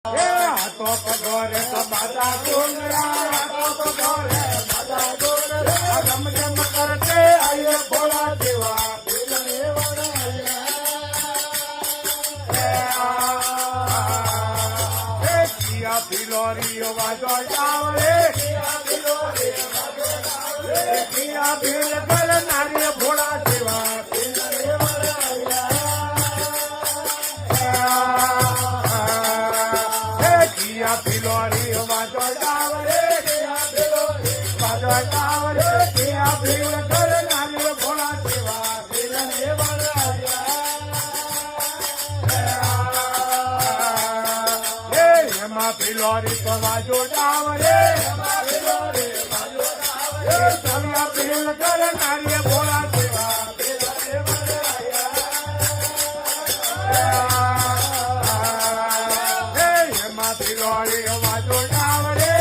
હાથો પગોરે તો બાધા ડુંગરા, હાથો પગોરે બાધા ડુંગરા, ગમ ગમ કરતે આયે ભોળા દેવા દિલને વણાયા. કિયા ફિલોરીઓ વાજો જાવરે, કિયા ભીલ કરનારી ભોળા દેવા દિલને વણાયા. કિયા ફિલોરી વાજો જાવરે, વાજો જાવરે, કિયા ભીલ કરનારી ભોળા દેવા દિલને વણાયા. એમાં ફિલોરી તો વાજો જાવરે, સમિયા ભીલ કરનારી ભોળા દેવા દિલને વણાયા. એમાં ફિલોરી વાજો જાવરે,